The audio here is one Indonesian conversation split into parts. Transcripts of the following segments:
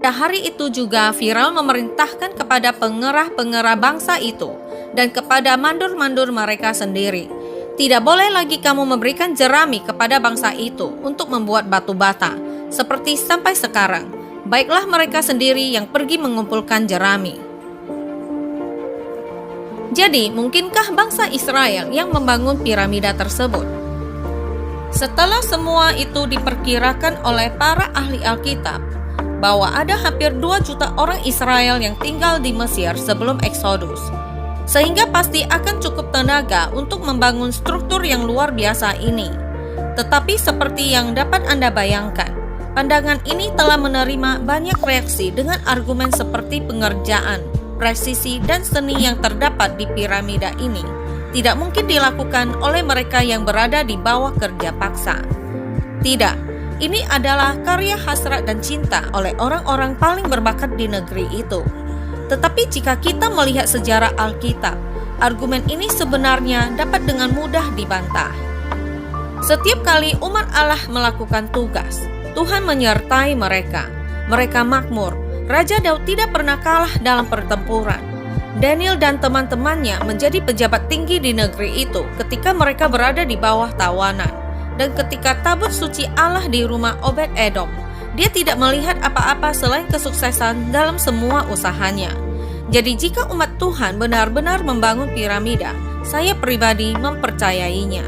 Pada hari itu juga Firaun memerintahkan kepada pengerah-pengerah bangsa itu dan kepada mandur-mandur mereka sendiri, tidak boleh lagi kamu memberikan jerami kepada bangsa itu untuk membuat batu bata, seperti sampai sekarang. Baiklah mereka sendiri yang pergi mengumpulkan jerami. Jadi, mungkinkah bangsa Israel yang membangun piramida tersebut? Setelah semua itu diperkirakan oleh para ahli Alkitab, bahwa ada hampir 2 juta orang Israel yang tinggal di Mesir sebelum Eksodus, sehingga pasti akan cukup tenaga untuk membangun struktur yang luar biasa ini. Tetapi seperti yang dapat Anda bayangkan, pandangan ini telah menerima banyak reaksi dengan argumen seperti pengerjaan, presisi, dan seni yang terdapat di piramida ini tidak mungkin dilakukan oleh mereka yang berada di bawah kerja paksa. Tidak. Ini adalah karya hasrat dan cinta oleh orang-orang paling berbakat di negeri itu. Tetapi jika kita melihat sejarah Alkitab, argumen ini sebenarnya dapat dengan mudah dibantah. Setiap kali umat Allah melakukan tugas, Tuhan menyertai mereka. Mereka makmur. Raja Daud tidak pernah kalah dalam pertempuran. Daniel dan teman-temannya menjadi pejabat tinggi di negeri itu ketika mereka berada di bawah tawanan. Dan ketika tabut suci Allah di rumah Obed-Edom, dia tidak melihat apa-apa selain kesuksesan dalam semua usahanya. Jadi jika umat Tuhan benar-benar membangun piramida, saya pribadi mempercayainya.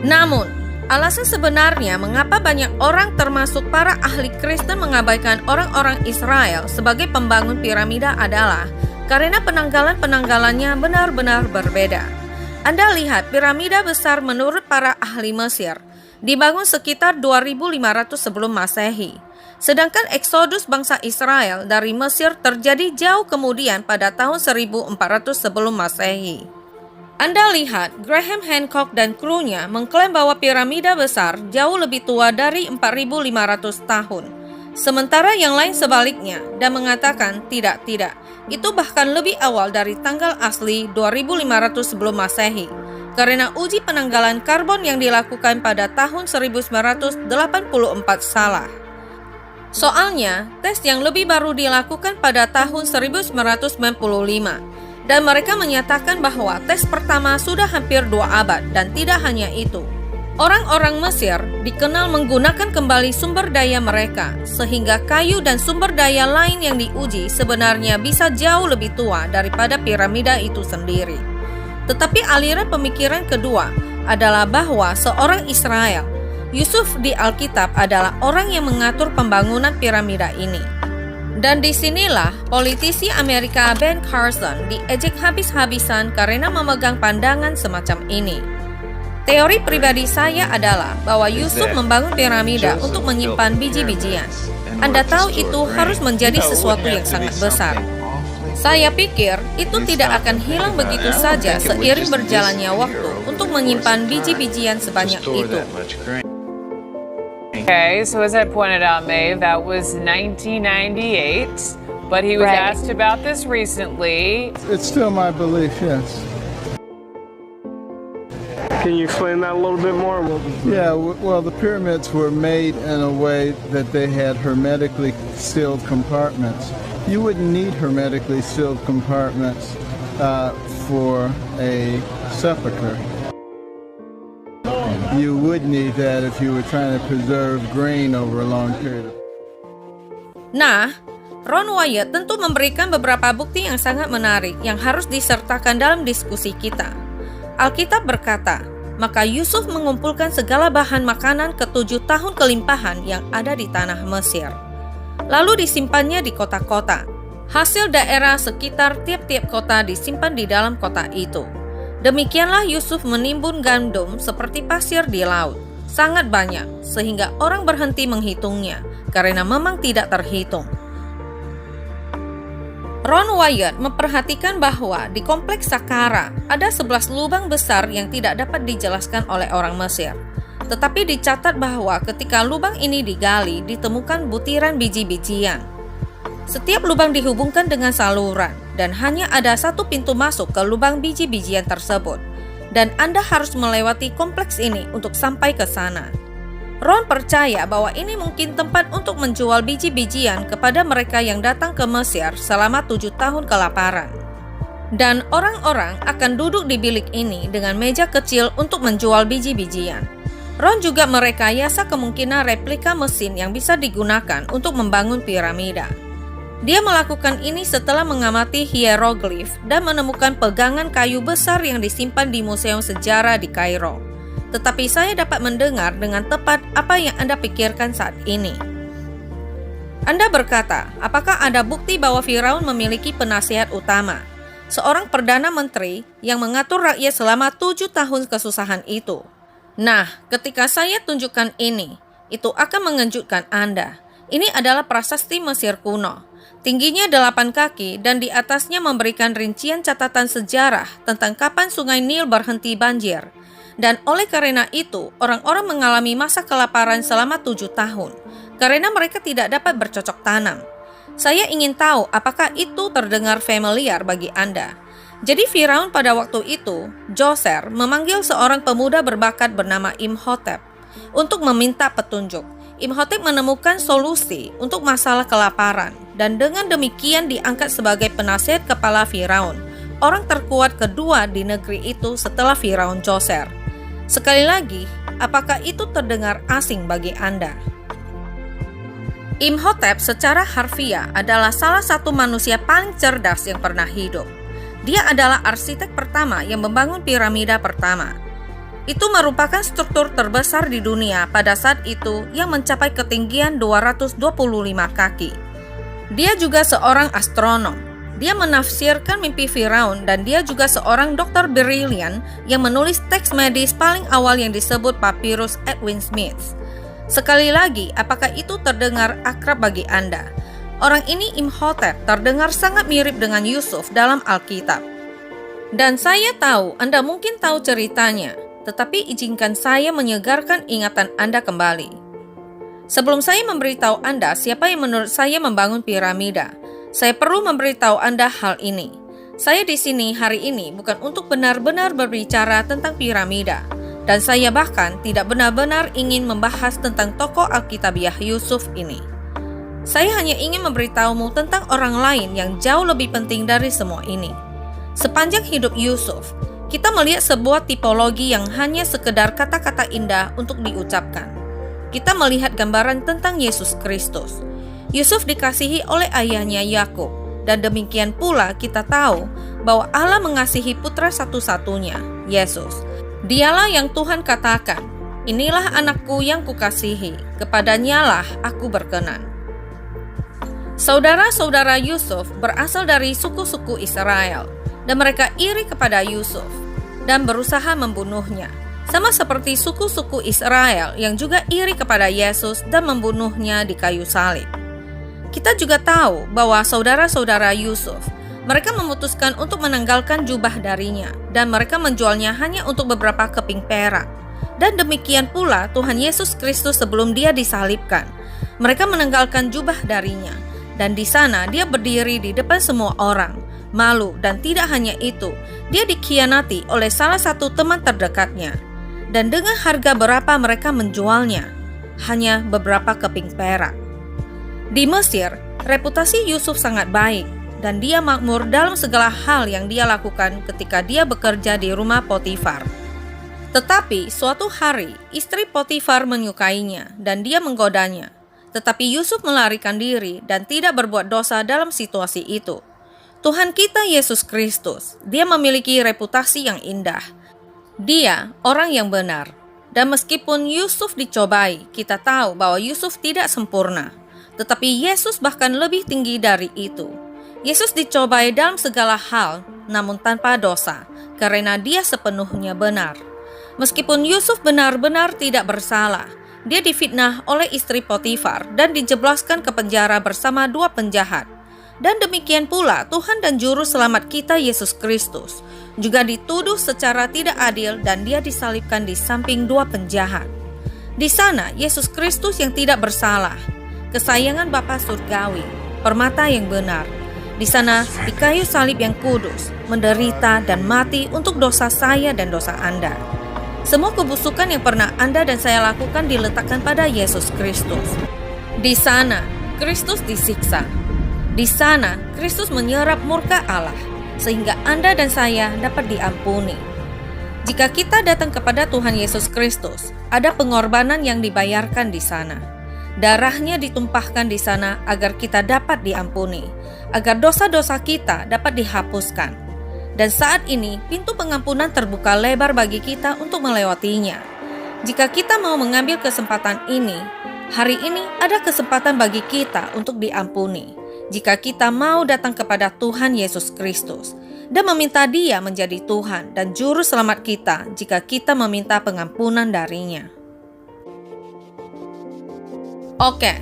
Namun, alasan sebenarnya mengapa banyak orang termasuk para ahli Kristen mengabaikan orang-orang Israel sebagai pembangun piramida adalah karena penanggalan-penanggalannya benar-benar berbeda. Anda lihat piramida besar menurut para ahli Mesir dibangun sekitar 2500 sebelum Masehi. Sedangkan eksodus bangsa Israel dari Mesir terjadi jauh kemudian pada tahun 1400 sebelum Masehi. Anda lihat Graham Hancock dan krunya mengklaim bahwa piramida besar jauh lebih tua dari 4500 tahun. Sementara yang lain sebaliknya dan mengatakan tidak, itu bahkan lebih awal dari tanggal asli 2500 sebelum Masehi, karena uji penanggalan karbon yang dilakukan pada tahun 1984 salah. Soalnya, tes yang lebih baru dilakukan pada tahun 1995, dan mereka menyatakan bahwa tes pertama sudah hampir 2 abad, dan tidak hanya itu. Orang-orang Mesir dikenal menggunakan kembali sumber daya mereka, sehingga kayu dan sumber daya lain yang diuji sebenarnya bisa jauh lebih tua daripada piramida itu sendiri. Tetapi aliran pemikiran kedua adalah bahwa seorang Israel, Yusuf di Alkitab adalah orang yang mengatur pembangunan piramida ini. Dan disinilah politisi Amerika Ben Carson diejek habis-habisan karena memegang pandangan semacam ini. Teori pribadi saya adalah bahwa Yusuf membangun piramida untuk menyimpan biji-bijian. Anda tahu itu harus menjadi sesuatu yang sangat besar. Saya pikir itu tidak akan hilang begitu saja seiring berjalannya waktu untuk menyimpan biji-bijian sebanyak itu. Okay, so as I pointed out, Maeve, that was 1998, but he was asked about this recently. It's still my belief, yes. Can you explain that a little bit more? Yeah, well, the pyramids were made in a way that they had hermetically sealed compartments. You wouldn't need hermetically sealed compartments for a sepulcher. You would need that if you were trying to preserve grain over a long period of time. Nah, Ron Wyatt tentu memberikan beberapa bukti yang sangat menarik yang harus disertakan dalam diskusi kita. Alkitab berkata, maka Yusuf mengumpulkan segala bahan makanan ke-7 tahun kelimpahan yang ada di tanah Mesir. Lalu disimpannya di kota-kota. Hasil daerah sekitar tiap-tiap kota disimpan di dalam kota itu. Demikianlah Yusuf menimbun gandum seperti pasir di laut. Sangat banyak, sehingga orang berhenti menghitungnya, karena memang tidak terhitung. Ron Wyatt memperhatikan bahwa di kompleks Saqqara ada 11 lubang besar yang tidak dapat dijelaskan oleh orang Mesir. Tetapi dicatat bahwa ketika lubang ini digali, ditemukan butiran biji-bijian. Setiap lubang dihubungkan dengan saluran, dan hanya ada satu pintu masuk ke lubang biji-bijian tersebut. Dan Anda harus melewati kompleks ini untuk sampai ke sana. Ron percaya bahwa ini mungkin tempat untuk menjual biji-bijian kepada mereka yang datang ke Mesir selama 7 tahun kelaparan. Dan orang-orang akan duduk di bilik ini dengan meja kecil untuk menjual biji-bijian. Ron juga merekayasa kemungkinan replika mesin yang bisa digunakan untuk membangun piramida. Dia melakukan ini setelah mengamati hieroglif dan menemukan pegangan kayu besar yang disimpan di Museum Sejarah di Kairo. Tetapi saya dapat mendengar dengan tepat apa yang Anda pikirkan saat ini. Anda berkata, apakah ada bukti bahwa Firaun memiliki penasihat utama, seorang perdana menteri yang mengatur rakyat selama 7 tahun kesusahan itu? Nah, ketika saya tunjukkan ini, itu akan mengejutkan Anda. Ini adalah prasasti Mesir kuno. Tingginya 8 kaki dan di atasnya memberikan rincian catatan sejarah tentang kapan sungai Nil berhenti banjir. Dan oleh karena itu, orang-orang mengalami masa kelaparan selama 7 tahun, karena mereka tidak dapat bercocok tanam. Saya ingin tahu apakah itu terdengar familiar bagi Anda. Jadi Firaun pada waktu itu, Djoser memanggil seorang pemuda berbakat bernama Imhotep untuk meminta petunjuk. Imhotep menemukan solusi untuk masalah kelaparan, dan dengan demikian diangkat sebagai penasihat kepala Firaun, orang terkuat kedua di negeri itu setelah Firaun Djoser. Sekali lagi, apakah itu terdengar asing bagi Anda? Imhotep secara harfiah adalah salah satu manusia paling cerdas yang pernah hidup. Dia adalah arsitek pertama yang membangun piramida pertama. Itu merupakan struktur terbesar di dunia pada saat itu yang mencapai ketinggian 225 kaki. Dia juga seorang astronom. Dia menafsirkan mimpi Firaun dan dia juga seorang dokter brilian yang menulis teks medis paling awal yang disebut Papyrus Edwin Smith. Sekali lagi, apakah itu terdengar akrab bagi Anda? Orang ini Imhotep terdengar sangat mirip dengan Yusuf dalam Alkitab. Dan saya tahu Anda mungkin tahu ceritanya, tetapi izinkan saya menyegarkan ingatan Anda kembali. Sebelum saya memberitahu Anda siapa yang menurut saya membangun piramida, saya perlu memberitahu Anda hal ini. Saya di sini hari ini bukan untuk benar-benar berbicara tentang piramida, dan saya bahkan tidak benar-benar ingin membahas tentang tokoh Alkitabiah Yusuf ini. Saya hanya ingin memberitahumu tentang orang lain yang jauh lebih penting dari semua ini. Sepanjang hidup Yusuf, kita melihat sebuah tipologi yang hanya sekedar kata-kata indah untuk diucapkan. Kita melihat gambaran tentang Yesus Kristus. Yusuf dikasihi oleh ayahnya Yakub, dan demikian pula kita tahu bahwa Allah mengasihi putra satu-satunya, Yesus. Dialah yang Tuhan katakan, inilah anakku yang kukasihi, kepadanyalah aku berkenan. Saudara-saudara Yusuf berasal dari suku-suku Israel, dan mereka iri kepada Yusuf, dan berusaha membunuhnya. Sama seperti suku-suku Israel yang juga iri kepada Yesus dan membunuhnya di kayu salib. Kita juga tahu bahwa saudara-saudara Yusuf, mereka memutuskan untuk menanggalkan jubah darinya dan mereka menjualnya hanya untuk beberapa keping perak. Dan demikian pula Tuhan Yesus Kristus sebelum dia disalibkan. Mereka menanggalkan jubah darinya dan di sana dia berdiri di depan semua orang, malu, dan tidak hanya itu, dia dikhianati oleh salah satu teman terdekatnya. Dan dengan harga berapa mereka menjualnya? Hanya beberapa keping perak. Di Mesir, reputasi Yusuf sangat baik dan dia makmur dalam segala hal yang dia lakukan ketika dia bekerja di rumah Potifar. Tetapi suatu hari, istri Potifar menyukainya dan dia menggodanya. Tetapi Yusuf melarikan diri dan tidak berbuat dosa dalam situasi itu. Tuhan kita Yesus Kristus, dia memiliki reputasi yang indah. Dia orang yang benar. Dan meskipun Yusuf dicobai, kita tahu bahwa Yusuf tidak sempurna. Tetapi Yesus bahkan lebih tinggi dari itu. Yesus dicobai dalam segala hal, namun tanpa dosa, karena dia sepenuhnya benar. Meskipun Yusuf benar-benar tidak bersalah, dia difitnah oleh istri Potifar dan dijebloskan ke penjara bersama 2 penjahat. Dan demikian pula Tuhan dan Juru Selamat kita Yesus Kristus juga dituduh secara tidak adil dan dia disalibkan di samping 2 penjahat. Di sana Yesus Kristus yang tidak bersalah, kesayangan Bapa surgawi, permata yang benar. Di sana di kayu salib yang kudus, menderita dan mati untuk dosa saya dan dosa Anda. Semua kebusukan yang pernah Anda dan saya lakukan diletakkan pada Yesus Kristus. Di sana, Kristus disiksa. Di sana, Kristus menyerap murka Allah, sehingga Anda dan saya dapat diampuni. Jika kita datang kepada Tuhan Yesus Kristus, ada pengorbanan yang dibayarkan di sana. Darahnya ditumpahkan di sana agar kita dapat diampuni, agar dosa-dosa kita dapat dihapuskan. Dan saat ini, pintu pengampunan terbuka lebar bagi kita untuk melewatinya. Jika kita mau mengambil kesempatan ini, hari ini ada kesempatan bagi kita untuk diampuni. Jika kita mau datang kepada Tuhan Yesus Kristus dan meminta Dia menjadi Tuhan dan Juru Selamat kita, jika kita meminta pengampunan darinya. Oke,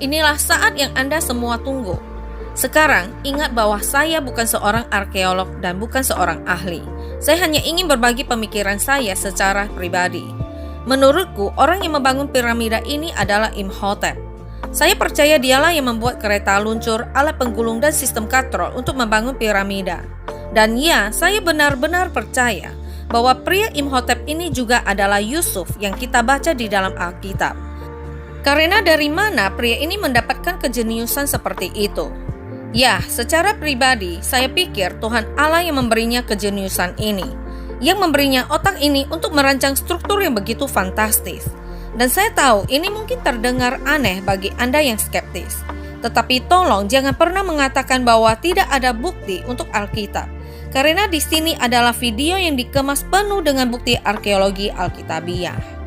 inilah saat yang Anda semua tunggu. Sekarang, ingat bahwa saya bukan seorang arkeolog dan bukan seorang ahli. Saya hanya ingin berbagi pemikiran saya secara pribadi. Menurutku, orang yang membangun piramida ini adalah Imhotep. Saya percaya dialah yang membuat kereta luncur, alat penggulung, dan sistem katrol untuk membangun piramida. Dan ya, saya benar-benar percaya bahwa pria Imhotep ini juga adalah Yusuf yang kita baca di dalam Alkitab. Karena dari mana pria ini mendapatkan kejeniusan seperti itu? Ya, secara pribadi, saya pikir Tuhan Allah yang memberinya kejeniusan ini, yang memberinya otak ini untuk merancang struktur yang begitu fantastis. Dan saya tahu ini mungkin terdengar aneh bagi Anda yang skeptis. Tetapi tolong jangan pernah mengatakan bahwa tidak ada bukti untuk Alkitab. Karena di sini adalah video yang dikemas penuh dengan bukti arkeologi Alkitabiah.